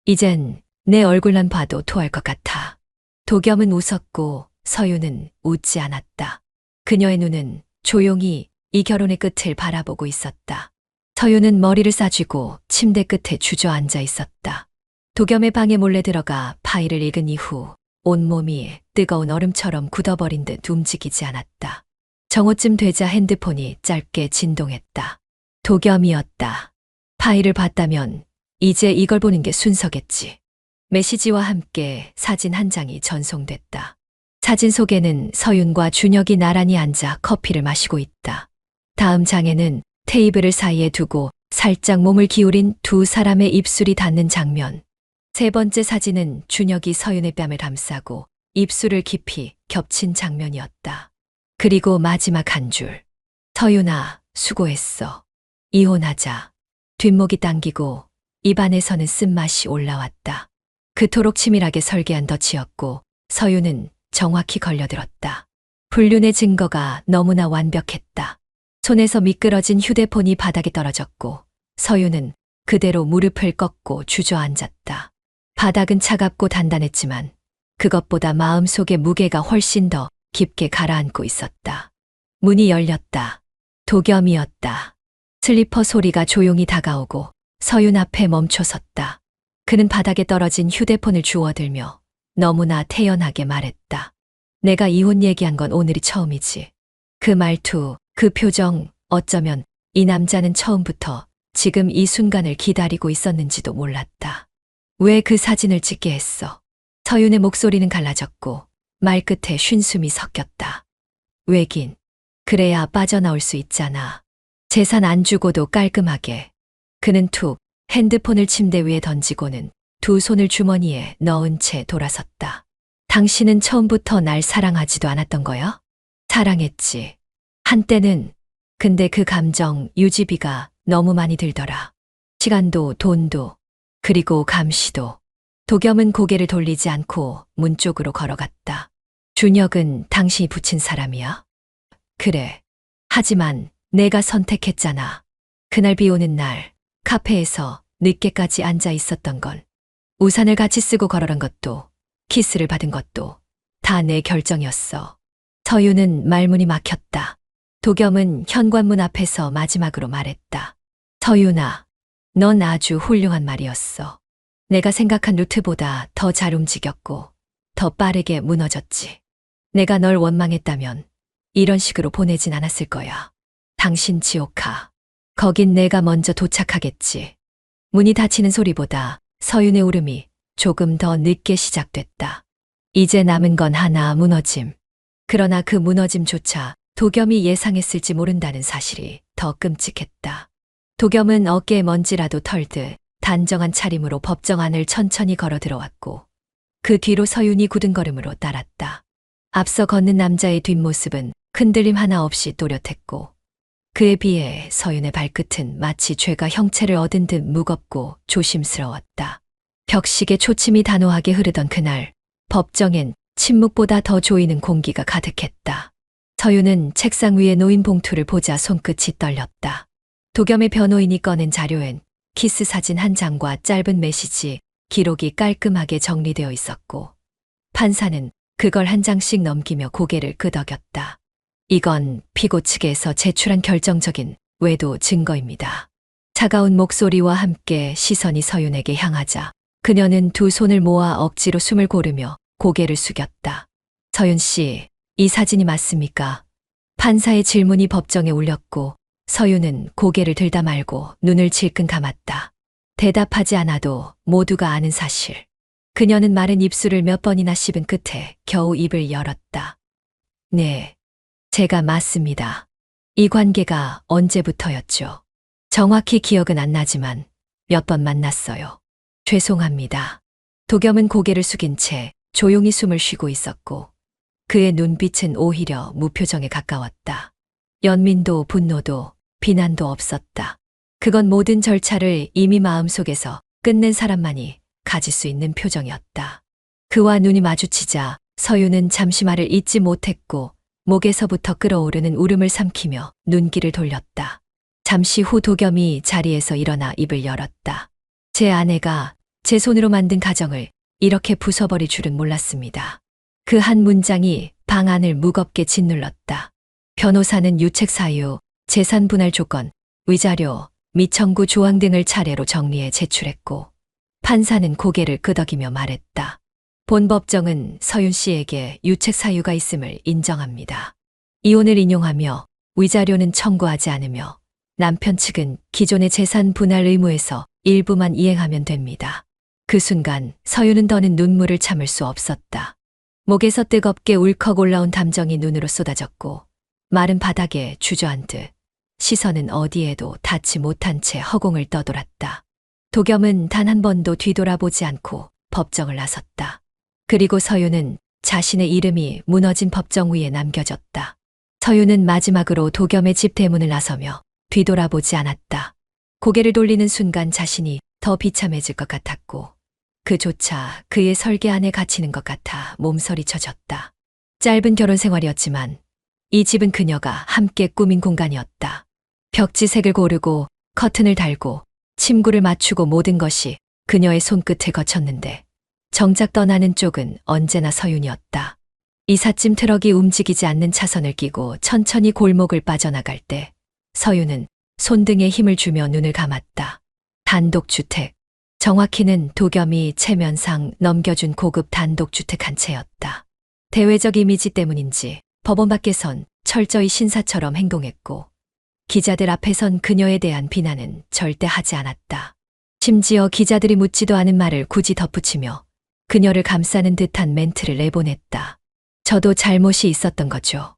Speaker 1: 이젠 내 얼굴만 봐도 토할 것 같아. 도겸은 웃었고 서윤은 웃지 않았다. 그녀의 눈은 조용히 이 결혼의 끝을 바라보고 있었다. 서윤은 머리를 싸쥐고 침대 끝에 주저앉아 있었다. 도겸의 방에 몰래 들어가 파일을 읽은 이후 온몸이 뜨거운 얼음처럼 굳어버린 듯 움직이지 않았다. 정오쯤 되자 핸드폰이 짧게 진동했다. 도겸이었다. 파일을 봤다면 이제 이걸 보는 게 순서겠지. 메시지와 함께 사진 한 장이 전송됐다. 사진 속에는 서윤과 준혁이 나란히 앉아 커피를 마시고 있다. 다음 장에는 테이블을 사이에 두고 살짝 몸을 기울인 두 사람의 입술이 닿는 장면. 세 번째 사진은 준혁이 서윤의 뺨을 감싸고 입술을 깊이 겹친 장면이었다. 그리고 마지막 한 줄. 서윤아, 수고했어. 이혼하자. 뒷목이 당기고 입안에서는 쓴맛이 올라왔다. 그토록 치밀하게 설계한 덫이었고 서윤은 정확히 걸려들었다. 불륜의 증거가 너무나 완벽했다. 손에서 미끄러진 휴대폰이 바닥에 떨어졌고 서윤은 그대로 무릎을 꺾고 주저앉았다. 바닥은 차갑고 단단했지만 그것보다 마음속의 무게가 훨씬 더 깊게 가라앉고 있었다. 문이 열렸다. 도겸이었다. 슬리퍼 소리가 조용히 다가오고 서윤 앞에 멈춰섰다. 그는 바닥에 떨어진 휴대폰을 주워들며 너무나 태연하게 말했다. 내가 이혼 얘기한 건 오늘이 처음이지. 그 말투, 그 표정, 어쩌면 이 남자는 처음부터 지금 이 순간을 기다리고 있었는지도 몰랐다. 왜 그 사진을 찍게 했어? 서윤의 목소리는 갈라졌고 말끝에 쉰숨이 섞였다. 왜긴? 그래야 빠져나올 수 있잖아. 재산 안 주고도 깔끔하게. 그는 툭 핸드폰을 침대 위에 던지고는 두 손을 주머니에 넣은 채 돌아섰다. 당신은 처음부터 날 사랑하지도 않았던 거야? 사랑했지. 한때는. 근데 그 감정 유지비가 너무 많이 들더라. 시간도 돈도 그리고 감시도. 도겸은 고개를 돌리지 않고 문 쪽으로 걸어갔다. 준혁은 당신이 붙인 사람이야? 그래. 하지만 내가 선택했잖아. 그날 비 오는 날 카페에서 늦게까지 앉아 있었던 건 우산을 같이 쓰고 걸어간 것도 키스를 받은 것도 다 내 결정이었어. 서윤은 말문이 막혔다. 도겸은 현관문 앞에서 마지막으로 말했다. 서윤아, 넌 아주 훌륭한 말이었어. 내가 생각한 루트보다 더 잘 움직였고 더 빠르게 무너졌지. 내가 널 원망했다면 이런 식으로 보내진 않았을 거야. 당신 지옥 가. 거긴 내가 먼저 도착하겠지. 문이 닫히는 소리보다 서윤의 울음이 조금 더 늦게 시작됐다. 이제 남은 건 하나, 무너짐. 그러나 그 무너짐조차 도겸이 예상했을지 모른다는 사실이 더 끔찍했다. 도겸은 어깨에 먼지라도 털듯 단정한 차림으로 법정 안을 천천히 걸어 들어왔고 그 뒤로 서윤이 굳은 걸음으로 따랐다. 앞서 걷는 남자의 뒷모습은 흔들림 하나 없이 또렷했고 그에 비해 서윤의 발끝은 마치 죄가 형체를 얻은 듯 무겁고 조심스러웠다. 격식의 초침이 단호하게 흐르던 그날 법정엔 침묵보다 더 조이는 공기가 가득했다. 서윤은 책상 위에 놓인 봉투를 보자 손끝이 떨렸다. 도겸의 변호인이 꺼낸 자료엔 키스 사진 한 장과 짧은 메시지, 기록이 깔끔하게 정리되어 있었고 판사는 그걸 한 장씩 넘기며 고개를 끄덕였다. 이건 피고 측에서 제출한 결정적인 외도 증거입니다. 차가운 목소리와 함께 시선이 서윤에게 향하자 그녀는 두 손을 모아 억지로 숨을 고르며 고개를 숙였다. 서윤 씨, 이 사진이 맞습니까? 판사의 질문이 법정에 울렸고 서윤은 고개를 들다 말고 눈을 질끈 감았다. 대답하지 않아도 모두가 아는 사실. 그녀는 마른 입술을 몇 번이나 씹은 끝에 겨우 입을 열었다. 네, 제가 맞습니다. 이 관계가 언제부터였죠? 정확히 기억은 안 나지만 몇 번 만났어요. 죄송합니다. 도겸은 고개를 숙인 채 조용히 숨을 쉬고 있었고 그의 눈빛은 오히려 무표정에 가까웠다. 연민도 분노도 비난도 없었다. 그건 모든 절차를 이미 마음속에서 끝낸 사람만이 가질 수 있는 표정이었다. 그와 눈이 마주치자 서윤은 잠시 말을 잇지 못했고 목에서부터 끓어오르는 울음을 삼키며 눈길을 돌렸다. 잠시 후 도겸이 자리에서 일어나 입을 열었다. 제 아내가 제 손으로 만든 가정을 이렇게 부숴버릴 줄은 몰랐습니다. 그 한 문장이 방 안을 무겁게 짓눌렀다. 변호사는 유책 사유, 재산 분할 조건, 위자료, 미청구 조항 등을 차례로 정리해 제출했고 판사는 고개를 끄덕이며 말했다. 본 법정은 서윤 씨에게 유책 사유가 있음을 인정합니다. 이혼을 인용하며 위자료는 청구하지 않으며 남편 측은 기존의 재산 분할 의무에서 일부만 이행하면 됩니다. 그 순간 서윤은 더는 눈물을 참을 수 없었다. 목에서 뜨겁게 울컥 올라온 감정이 눈으로 쏟아졌고 마른 바닥에 주저앉듯 시선은 어디에도 닿지 못한 채 허공을 떠돌았다. 도겸은 단 한 번도 뒤돌아보지 않고 법정을 나섰다. 그리고 서윤은 자신의 이름이 무너진 법정 위에 남겨졌다. 서유는 마지막으로 도겸의 집 대문을 나서며 뒤돌아보지 않았다. 고개를 돌리는 순간 자신이 더 비참해질 것 같았고 그조차 그의 설계 안에 갇히는 것 같아 몸서리쳐졌다. 짧은 결혼 생활이었지만 이 집은 그녀가 함께 꾸민 공간이었다. 벽지색을 고르고 커튼을 달고 침구를 맞추고 모든 것이 그녀의 손끝에 거쳤는데 정작 떠나는 쪽은 언제나 서윤이었다. 이삿짐 트럭이 움직이지 않는 차선을 끼고 천천히 골목을 빠져나갈 때 서윤은 손등에 힘을 주며 눈을 감았다. 단독주택. 정확히는 도겸이 체면상 넘겨준 고급 단독주택 한 채였다. 대외적 이미지 때문인지 법원 밖에선 철저히 신사처럼 행동했고 기자들 앞에선 그녀에 대한 비난은 절대 하지 않았다. 심지어 기자들이 묻지도 않은 말을 굳이 덧붙이며 그녀를 감싸는 듯한 멘트를 내보냈다. 저도 잘못이 있었던 거죠.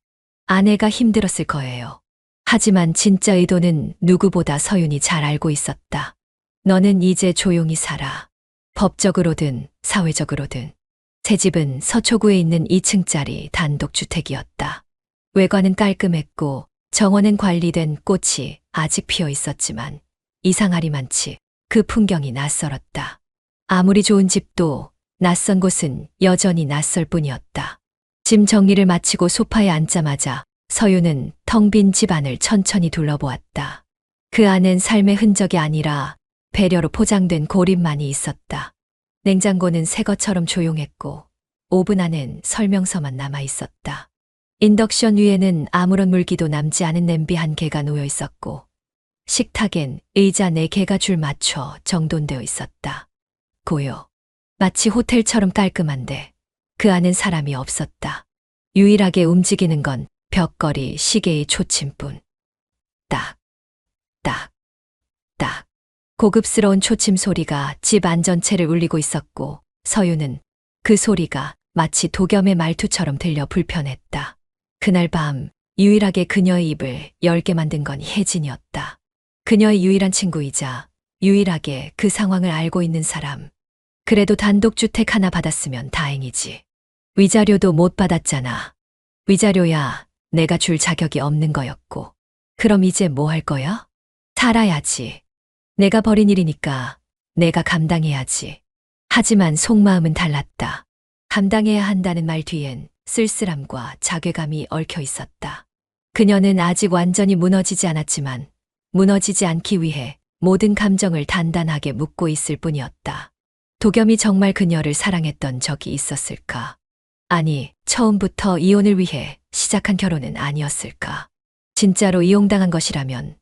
Speaker 1: 아내가 힘들었을 거예요. 하지만 진짜 의도는 누구보다 서윤이 잘 알고 있었다. 너는 이제 조용히 살아. 법적으로든 사회적으로든. 새 집은 서초구에 있는 2층짜리 단독주택이었다. 외관은 깔끔했고 정원은 관리된 꽃이 아직 피어 있었지만 이상하리만치 그 풍경이 낯설었다. 아무리 좋은 집도 낯선 곳은 여전히 낯설 뿐이었다. 짐 정리를 마치고 소파에 앉자마자 서유는 텅 빈 집안을 천천히 둘러보았다. 그 안엔 삶의 흔적이 아니라 배려로 포장된 고립만이 있었다. 냉장고는 새 것처럼 조용했고 오븐 안엔 설명서만 남아 있었다. 인덕션 위에는 아무런 물기도 남지 않은 냄비 한 개가 놓여 있었고 식탁엔 의자 4개가 줄 맞춰 정돈되어 있었다. 고요. 마치 호텔처럼 깔끔한데 그 안엔 사람이 없었다. 유일하게 움직이는 건 벽걸이 시계의 초침뿐. 딱, 딱, 딱. 고급스러운 초침 소리가 집 안 전체를 울리고 있었고 서유는 그 소리가 마치 도겸의 말투처럼 들려 불편했다. 그날 밤 유일하게 그녀의 입을 열게 만든 건 혜진이었다. 그녀의 유일한 친구이자 유일하게 그 상황을 알고 있는 사람. 그래도 단독주택 하나 받았으면 다행이지. 위자료도 못 받았잖아. 위자료야 내가 줄 자격이 없는 거였고. 그럼 이제 뭐 할 거야? 살아야지. 내가 벌인 일이니까 내가 감당해야지. 하지만 속마음은 달랐다. 감당해야 한다는 말 뒤엔 쓸쓸함과 자괴감이 얽혀 있었다. 그녀는 아직 완전히 무너지지 않았지만 무너지지 않기 위해 모든 감정을 단단하게 묻고 있을 뿐이었다. 도겸이 정말 그녀를 사랑했던 적이 있었을까? 아니, 처음부터 이혼을 위해 시작한 결혼은 아니었을까? 진짜로 이용당한 것이라면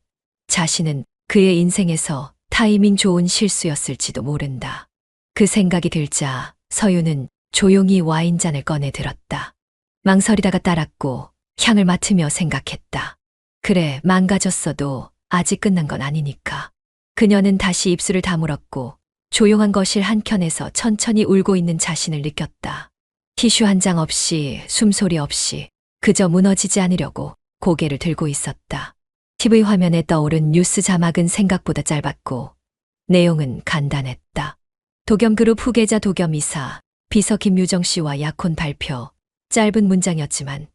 Speaker 1: 자신은 그의 인생에서 타이밍 좋은 실수였을지도 모른다. 그 생각이 들자 서유는 조용히 와인잔을 꺼내 들었다. 망설이다가 따랐고 향을 맡으며 생각했다. 그래, 망가졌어도 아직 끝난 건 아니니까. 그녀는 다시 입술을 다물었고 조용한 거실 한켠에서 천천히 울고 있는 자신을 느꼈다. 티슈 한 장 없이 숨소리 없이 그저 무너지지 않으려고 고개를 들고 있었다. TV 화면에 떠오른 뉴스 자막은 생각보다 짧았고 내용은 간단했다. 도겸그룹 후계자 도겸이사, 비서 김유정 씨와 약혼 발표. 짧은 문장이었지만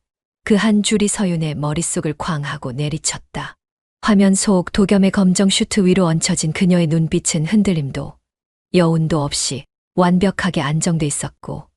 Speaker 1: 그 한 줄이 서윤의 머릿속을 쾅 하고 내리쳤다. 화면 속 도겸의 검정 슈트 위로 얹혀진 그녀의 눈빛은 흔들림도 여운도 없이 완벽하게 안정돼 있었고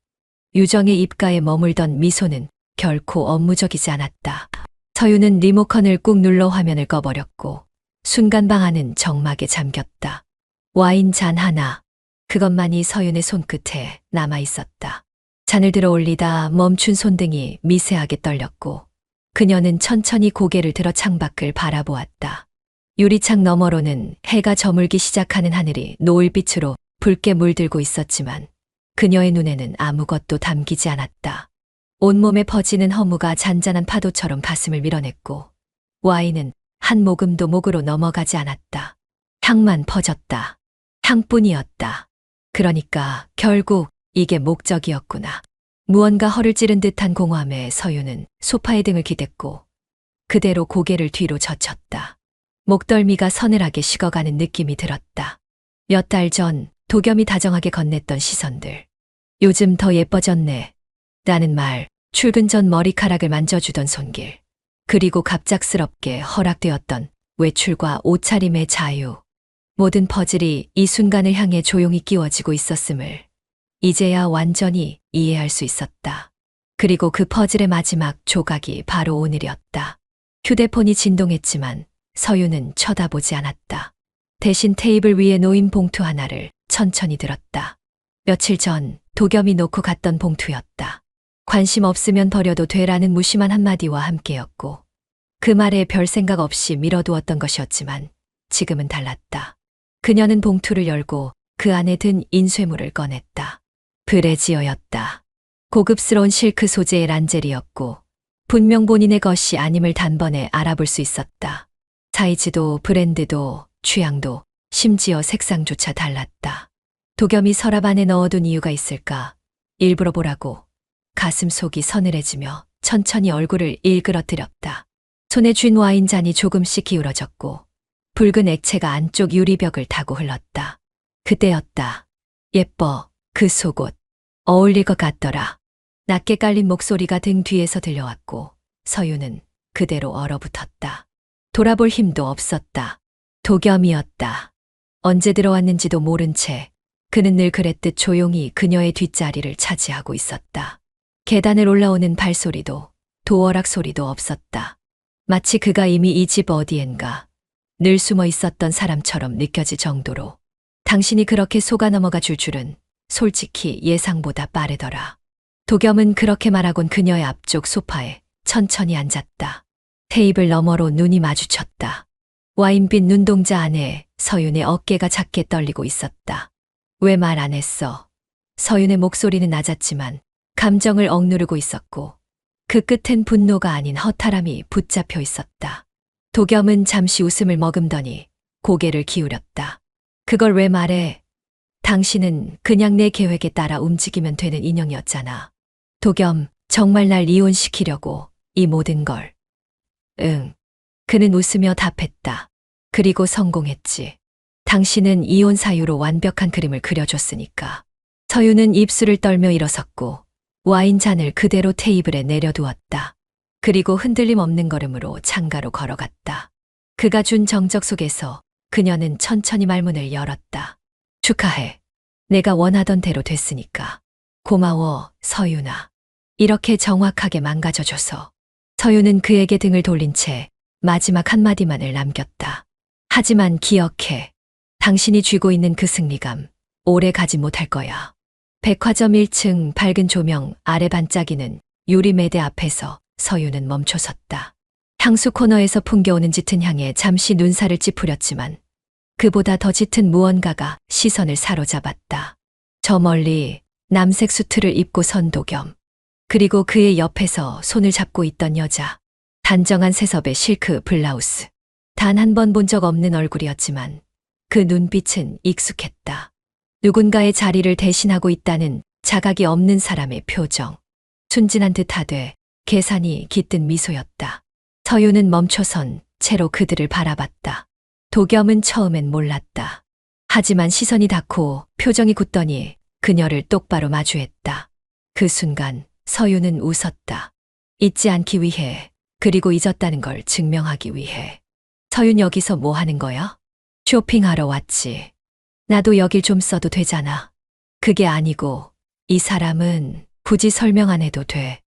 Speaker 1: 유정의 입가에 머물던 미소는 결코 업무적이지 않았다. 서윤은 리모컨을 꾹 눌러 화면을 꺼버렸고 순간 방 안은 정막에 잠겼다. 와인 잔 하나, 그것만이 서윤의 손끝에 남아 있었다. 잔을 들어 올리다 멈춘 손등이 미세하게 떨렸고 그녀는 천천히 고개를 들어 창밖을 바라보았다. 유리창 너머로는 해가 저물기 시작하는 하늘이 노을빛으로 붉게 물들고 있었지만 그녀의 눈에는 아무것도 담기지 않았다. 온몸에 퍼지는 허무가 잔잔한 파도처럼 가슴을 밀어냈고 와인은 한 모금도 목으로 넘어가지 않았다. 향만 퍼졌다. 향뿐이었다. 그러니까 결국 이게 목적이었구나. 무언가 허를 찌른 듯한 공허함에 서유는 소파에 등을 기댔고 그대로 고개를 뒤로 젖혔다. 목덜미가 서늘하게 식어가는 느낌이 들었다. 몇 달 전 도겸이 다정하게 건넸던 시선들. 요즘 더 예뻐졌네. 라는 말, 출근 전 머리카락을 만져주던 손길, 그리고 갑작스럽게 허락되었던 외출과 옷차림의 자유. 모든 퍼즐이 이 순간을 향해 조용히 끼워지고 있었음을 이제야 완전히 이해할 수 있었다. 그리고 그 퍼즐의 마지막 조각이 바로 오늘이었다. 휴대폰이 진동했지만 서유는 쳐다보지 않았다. 대신 테이블 위에 놓인 봉투 하나를 천천히 들었다. 며칠 전 도겸이 놓고 갔던 봉투였다. 관심 없으면 버려도 되라는 무심한 한마디와 함께였고, 그 말에 별 생각 없이 밀어두었던 것이었지만 지금은 달랐다. 그녀는 봉투를 열고 그 안에 든 인쇄물을 꺼냈다. 브래지어였다. 고급스러운 실크 소재의 란제리였고 분명 본인의 것이 아님을 단번에 알아볼 수 있었다. 사이즈도 브랜드도 취향도 심지어 색상조차 달랐다. 도겸이 서랍 안에 넣어둔 이유가 있을까? 일부러 보라고. 가슴속이 서늘해지며 천천히 얼굴을 일그러뜨렸다. 손에 쥔 와인잔이 조금씩 기울어졌고 붉은 액체가 안쪽 유리벽을 타고 흘렀다. 그때였다. 예뻐. 그 속옷. 어울릴 것 같더라. 낮게 깔린 목소리가 등 뒤에서 들려왔고 서유는 그대로 얼어붙었다. 돌아볼 힘도 없었다. 도겸이었다. 언제 들어왔는지도 모른 채 그는 늘 그랬듯 조용히 그녀의 뒷자리를 차지하고 있었다. 계단을 올라오는 발소리도 도어락 소리도 없었다. 마치 그가 이미 이 집 어디엔가 늘 숨어 있었던 사람처럼 느껴질 정도로. 당신이 그렇게 속아 넘어가 줄 줄은 솔직히 예상보다 빠르더라. 도겸은 그렇게 말하곤 그녀의 앞쪽 소파에 천천히 앉았다. 테이블 너머로 눈이 마주쳤다. 와인빛 눈동자 안에 서윤의 어깨가 작게 떨리고 있었다. 왜 말 안 했어? 서윤의 목소리는 낮았지만 감정을 억누르고 있었고 그 끝엔 분노가 아닌 허탈함이 붙잡혀 있었다. 도겸은 잠시 웃음을 머금더니 고개를 기울였다. 그걸 왜 말해? 당신은 그냥 내 계획에 따라 움직이면 되는 인형이었잖아. 도겸, 정말 날 이혼시키려고 이 모든 걸. 응. 그는 웃으며 답했다. 그리고 성공했지. 당신은 이혼 사유로 완벽한 그림을 그려줬으니까. 서유는 입술을 떨며 일어섰고 와인잔을 그대로 테이블에 내려두었다. 그리고 흔들림 없는 걸음으로 창가로 걸어갔다. 그가 준 정적 속에서 그녀는 천천히 말문을 열었다. 축하해. 내가 원하던 대로 됐으니까. 고마워, 서윤아. 이렇게 정확하게 망가져줘서. 서윤은 그에게 등을 돌린 채 마지막 한마디만을 남겼다. 하지만 기억해. 당신이 쥐고 있는 그 승리감, 오래 가지 못할 거야. 백화점 1층 밝은 조명 아래 반짝이는 유리 매대 앞에서 서윤은 멈춰섰다. 향수 코너에서 풍겨오는 짙은 향에 잠시 눈살을 찌푸렸지만 그보다 더 짙은 무언가가 시선을 사로잡았다. 저 멀리 남색 수트를 입고 선 도겸. 그리고 그의 옆에서 손을 잡고 있던 여자. 단정한 세섭의 실크 블라우스. 단 한 번 본 적 없는 얼굴이었지만 그 눈빛은 익숙했다. 누군가의 자리를 대신하고 있다는 자각이 없는 사람의 표정. 순진한 듯하되 계산이 깃든 미소였다. 서유는 멈춰선 채로 그들을 바라봤다. 도겸은 처음엔 몰랐다. 하지만 시선이 닿고 표정이 굳더니 그녀를 똑바로 마주했다. 그 순간 서유는 웃었다. 잊지 않기 위해, 그리고 잊었다는 걸 증명하기 위해. 서윤 여기서 뭐 하는 거야? 쇼핑하러 왔지. 나도 여길 좀 써도 되잖아. 그게 아니고 이 사람은 굳이 설명 안 해도 돼.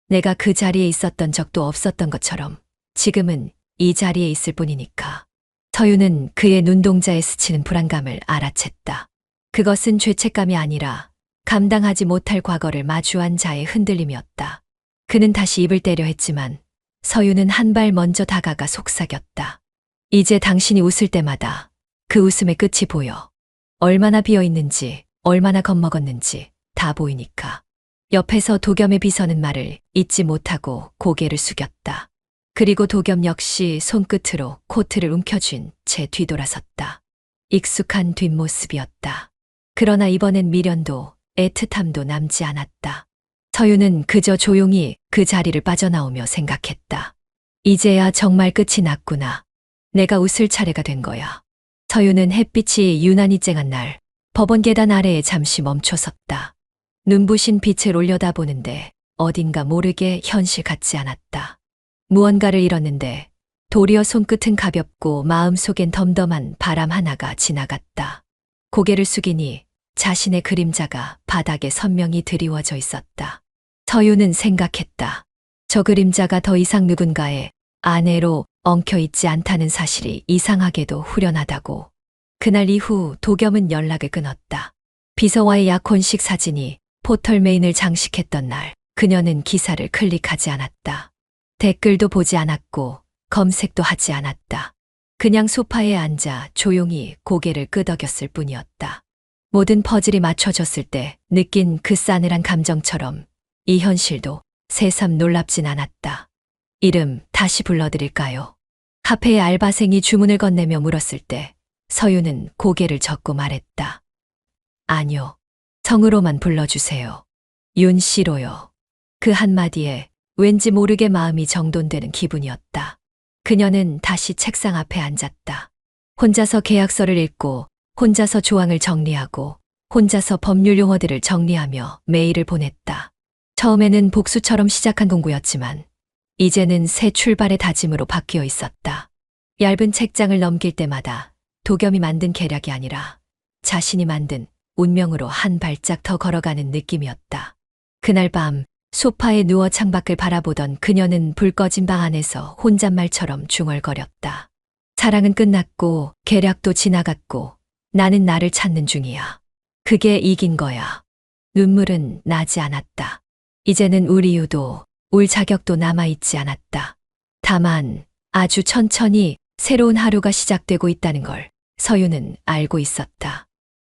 Speaker 1: 내가 그 자리에 있었던 적도 없었던 것처럼 지금은 이 자리에 있을 뿐이니까. 서윤은 그의 눈동자에 스치는 불안감을 알아챘다. 그것은 죄책감이 아니라 감당하지 못할 과거를 마주한 자의 흔들림이었다. 그는 다시 입을 떼려 했지만 서윤은 한 발 먼저 다가가 속삭였다. 이제 당신이 웃을 때마다 그 웃음의 끝이 보여. 얼마나 비어있는지, 얼마나 겁먹었는지 다 보이니까. 옆에서 도겸의 비서는 말을 잊지 못하고 고개를 숙였다. 그리고 도겸 역시 손끝으로 코트를 움켜쥔 채 뒤돌아섰다. 익숙한 뒷모습이었다. 그러나 이번엔 미련도 애틋함도 남지 않았다. 서윤은 그저 조용히 그 자리를 빠져나오며 생각했다. 이제야 정말 끝이 났구나. 내가 웃을 차례가 된 거야. 서윤은 햇빛이 유난히 쨍한 날 법원 계단 아래에 잠시 멈춰섰다. 눈부신 빛을 올려다보는데 어딘가 모르게 현실 같지 않았다. 무언가를 잃었는데 도리어 손끝은 가볍고 마음속엔 덤덤한 바람 하나가 지나갔다. 고개를 숙이니 자신의 그림자가 바닥에 선명히 드리워져 있었다. 서유는 생각했다. 저 그림자가 더 이상 누군가의 아내로 엉켜 있지 않다는 사실이 이상하게도 후련하다고. 그날 이후 도겸은 연락을 끊었다. 비서와의 약혼식 사진이 포털 메인을 장식했던 날, 그녀는 기사를 클릭하지 않았다. 댓글도 보지 않았고 검색도 하지 않았다. 그냥 소파에 앉아 조용히 고개를 끄덕였을 뿐이었다. 모든 퍼즐이 맞춰졌을 때 느낀 그 싸늘한 감정처럼 이 현실도 새삼 놀랍진 않았다. 이름 다시 불러드릴까요? 카페의 알바생이 주문을 건네며 물었을 때 서유는 고개를 젓고 말했다. 아니요. 성으로만 불러주세요. 윤씨로요. 그 한마디에 왠지 모르게 마음이 정돈되는 기분이었다. 그녀는 다시 책상 앞에 앉았다. 혼자서 계약서를 읽고 혼자서 조항을 정리하고 혼자서 법률 용어들을 정리하며 메일을 보냈다. 처음에는 복수처럼 시작한 공부였지만 이제는 새 출발의 다짐으로 바뀌어 있었다. 얇은 책장을 넘길 때마다 도겸이 만든 계략이 아니라 자신이 만든 운명으로 한 발짝 더 걸어가는 느낌이었다. 그날 밤 소파에 누워 창밖을 바라보던 그녀는 불 꺼진 방 안에서 혼잣말처럼 중얼거렸다. 사랑은 끝났고 계략도 지나갔고 나는 나를 찾는 중이야. 그게 이긴 거야. 눈물은 나지 않았다. 이제는 울 이유도 울 자격도 남아있지 않았다. 다만 아주 천천히 새로운 하루가 시작되고 있다는 걸 서유는 알고 있었다.